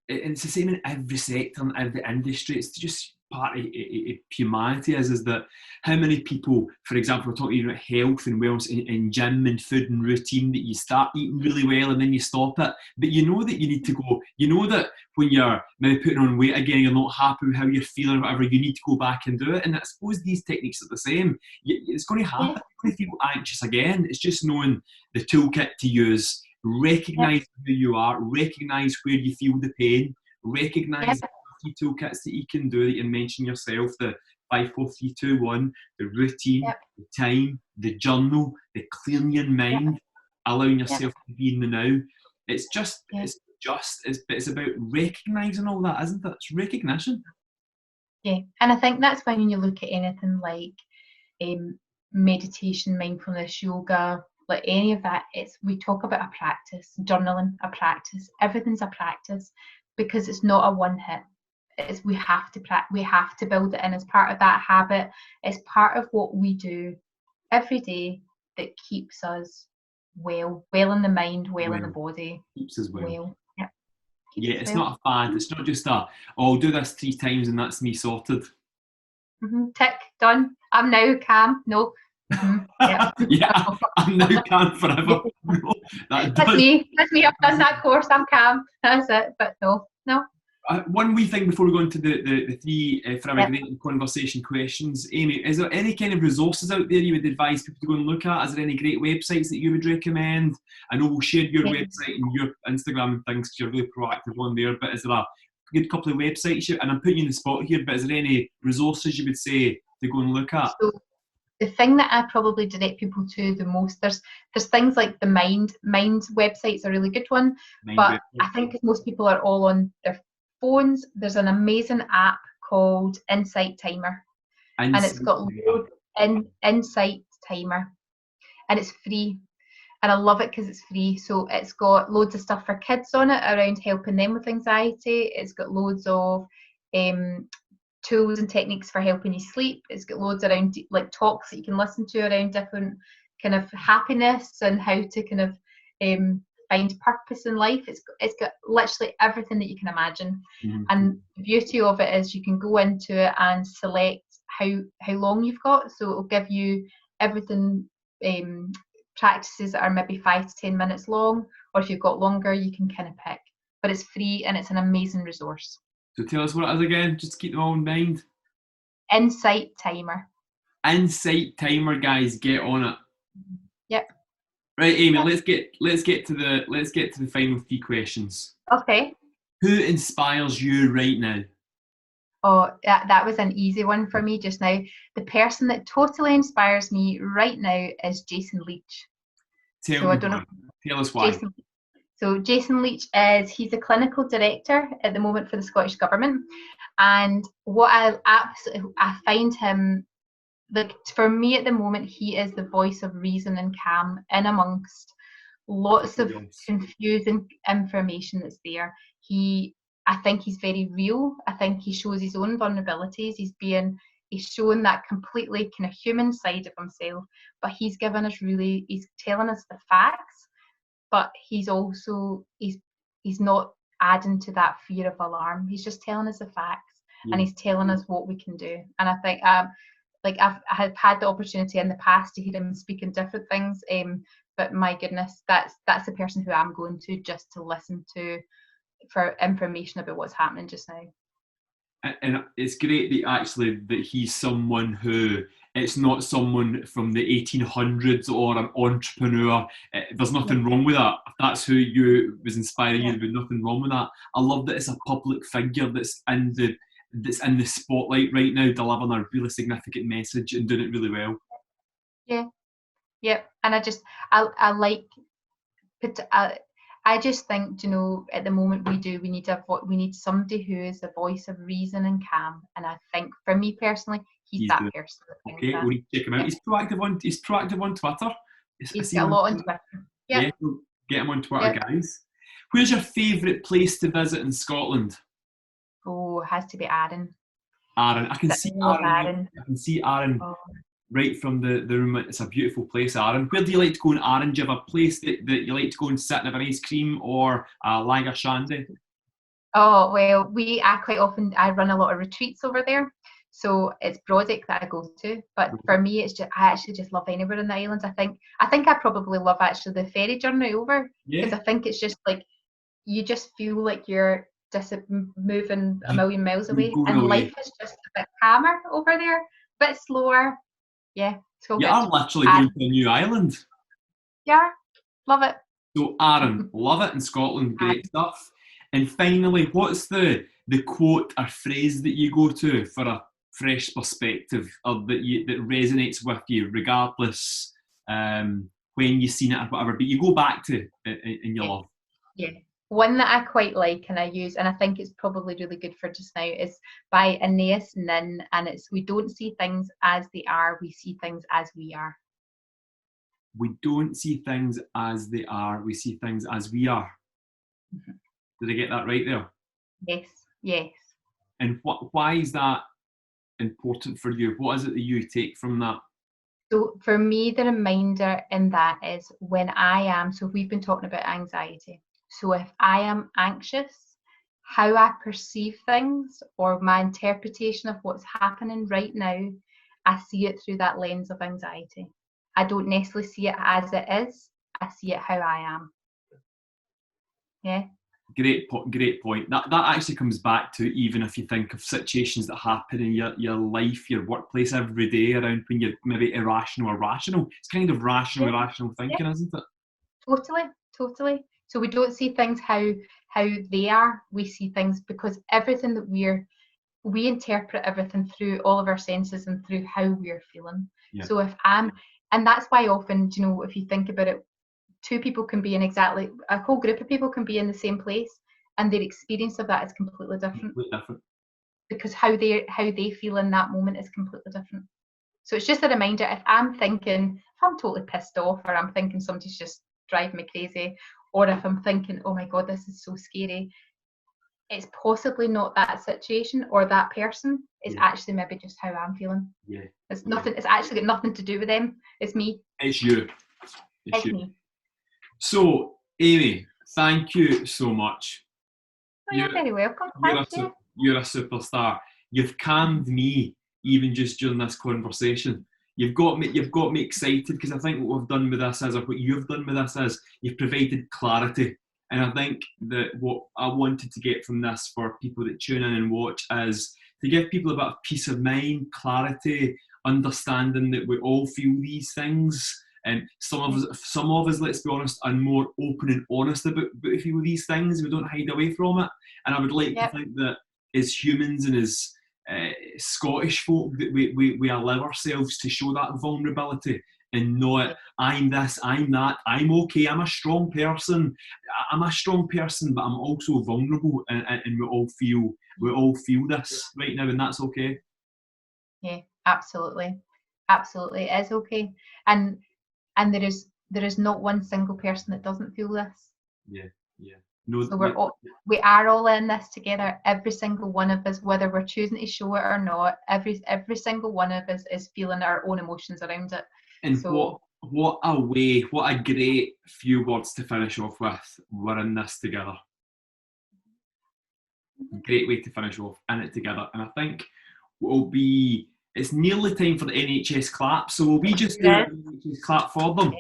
it's the same in every sector and every industry. It's just part of humanity is that how many people, for example, we're talking about health and wellness in gym and food and routine, that you start eating really well and then you stop it, but you know that you need to go, you know that when you're maybe putting on weight again, you're not happy with how you're feeling or whatever, you need to go back and do it. And I suppose these techniques are the same. It's going to happen. You're going to feel anxious again. It's just knowing the toolkit to use, recognise who you are, recognise where you feel the pain, recognise the toolkits that you can do, that you mentioned yourself, the 5, 4, 3, 2, 1, the routine, the time, the journal, the clearing your mind, allowing yourself to be in the now. It's about recognising all that, isn't it? It's recognition. Yeah, and I think that's when you look at anything like meditation, mindfulness, yoga, like any of that, we talk about a practice, journaling, a practice, everything's a practice, because it's not a one hit. We have to build it in as part of that habit. It's part of what we do every day that keeps us well in the mind, in the body. Keeps us well. Yeah, it's not a fad. It's not just I'll do this 3 times and that's me sorted. Tick, done. I'm now calm. No. I'm now calm forever. No, that's me. I've done that course. I'm calm. That's it. But no. One wee thing before we go into the 3 forever great conversation questions, Amy, is there any kind of resources out there you would advise people to go and look at? Is there any great websites that you would recommend? I know we'll share your website and your Instagram and things, because you're really proactive on there, but is there a good couple of websites, and I'm putting you in the spot here, but is there any resources you would say to go and look at? So the thing that I probably direct people to the most, there's things like the Mind's website's a really good one, but I think most people are all on their phones. There's an amazing app called Insight Timer, and it's got Insight Timer, and it's free, and I love it because it's free. So it's got loads of stuff for kids on it around helping them with anxiety. It's got loads of tools and techniques for helping you sleep. It's got loads around like talks that you can listen to around different kind of happiness and how to kind of find purpose in life. It's got literally everything that you can imagine. And the beauty of it is you can go into it and select how long you've got. So it'll give you everything, practices that are maybe 5 to 10 minutes long, or if you've got longer, you can kind of pick. But it's free and it's an amazing resource. So tell us what it is again, just to keep them all in mind. Insight Timer. Insight Timer, guys, get on it. Yep. Right, Amy, let's get to the final 3 questions. Okay. Who inspires you right now? Oh, that was an easy one for me just now. The person that totally inspires me right now is Jason Leach. Tell us why. So Jason Leach he's a clinical director at the moment for the Scottish Government. And what I find him, like, for me at the moment, he is the voice of reason and calm in amongst lots of confusing information that's there. I think he's very real. I think he shows his own vulnerabilities. He's shown that completely kind of human side of himself, but he's telling us the facts, but he's not adding to that fear of alarm. He's just telling us the facts, and he's telling us what we can do. And I think I've had the opportunity in the past to hear him speak in different things, but my goodness, that's the person who I'm going to just to listen to for information about what's happening just now. And it's great that he's someone who, it's not someone from the 1800s or an entrepreneur. There's nothing wrong with that. If that's who was inspiring you, there's nothing wrong with that. I love that it's a public figure that's in the spotlight right now, delivering a really significant message and doing it really well. Yeah. And I just think, at the moment we need somebody who is the voice of reason and calm. And I think for me personally, he's that person. Okay, we'll need to check him out. He's proactive on Twitter. He's got a lot on Twitter. Yeah, get him on Twitter, guys. Where's your favourite place to visit in Scotland? Oh, it has to be Arran. Arran. I can see Arran right from the room. It's a beautiful place, Arran. Where do you like to go in Arran? Do you have a place that you like to go and sit and have an ice cream or a lager shandy? Oh, well, I run a lot of retreats over there. So it's Brodick that I go to. But for me, I actually just love anywhere in the islands. I think I probably love actually the ferry journey over. Because I think it's just like, you just feel like you're just moving a million miles away. And life is just a bit calmer over there, a bit slower. Yeah, it's all good. I'm literally going to a new island. Yeah, love it. So Arran, love it in Scotland, great stuff. And finally, what's the quote or phrase that you go to for a fresh perspective, or that resonates with you, regardless when you've seen it or whatever, but you go back to in your love? Yeah. One that I quite like and I use, and I think it's probably really good for just now, is by Aeneas Nin, and it's, we don't see things as they are, we see things as we are. We don't see things as they are, we see things as we are. Mm-hmm. Did I get that right there? Yes. And why is that important for you? What is it that you take from that? So for me, the reminder in that is so we've been talking about anxiety. So if I am anxious, how I perceive things or my interpretation of what's happening right now, I see it through that lens of anxiety. I don't necessarily see it as it is. I see it how I am. Yeah. Great point. That actually comes back to, even if you think of situations that happen in your life, your workplace every day, around when you're maybe irrational or rational. It's kind of irrational thinking, isn't it? Totally. So we don't see things how they are. We see things because everything that we interpret everything through all of our senses and through how we're feeling. Yeah. So and that's why often, if you think about it, two people can be a whole group of people can be in the same place, and their experience of that is completely different. Because how they feel in that moment is completely different. So it's just a reminder, if I'm totally pissed off, or I'm thinking somebody's just driving me crazy, or if I'm thinking, oh my God, this is so scary, it's possibly not that situation or that person. It's actually maybe just how I'm feeling. Yeah. It's nothing. It's actually got nothing to do with them. It's me. It's you. It's me. So, Amy, thank you so much. Oh, you're very welcome. You're a superstar. You've calmed me even just during this conversation. You've got me excited, because I think what we've done with this is, or what you've done with this is, you've provided clarity. And I think that what I wanted to get from this for people that tune in and watch is to give people a bit of peace of mind, clarity, understanding that we all feel these things. And some of us, let's be honest, are more open and honest about we feel these things. We don't hide away from it. And I would like to think that as humans and as Scottish folk, that we allow ourselves to show that vulnerability and not I'm this, I'm that, I'm okay, I'm a strong person. I'm a strong person, but I'm also vulnerable, and we all feel this right now, and that's okay. Yeah, absolutely. Absolutely. It is okay. And there is not one single person that doesn't feel this. Yeah, yeah. No, So we are all in this together. Every single one of us, whether we're choosing to show it or not, every single one of us is feeling our own emotions around it. and So what a great few words to finish off with. We're in this together. Great way to finish off, in it together. And I think it's nearly time for the NHS clap, so will we just do an NHS clap for them?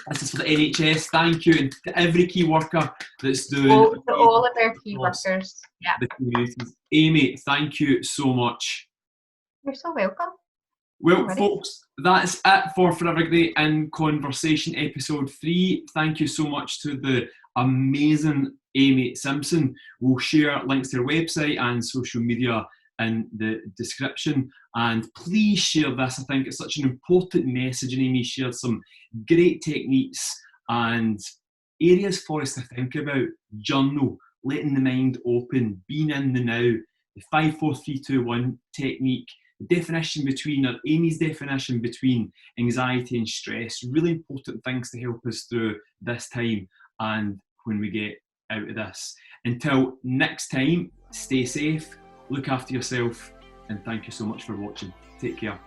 This is for the NHS. Thank you, and to every key worker that's doing all of our key workers. Yeah. The communities. Amy, thank you so much. You're so welcome. Well, folks, that's it for Forever Great in Conversation episode 3. Thank you so much to the amazing Amy Simpson. We'll share links to her website and social media in the description. And please share this. I think it's such an important message, and Amy shared some great techniques and areas for us to think about. Journal, letting the mind open, being in the now, the 5, 4, 3, 2, 1 technique, the definition between, or Amy's definition between anxiety and stress, really important things to help us through this time and when we get out of this. Until next time, stay safe, look after yourself, and thank you so much for watching. Take care.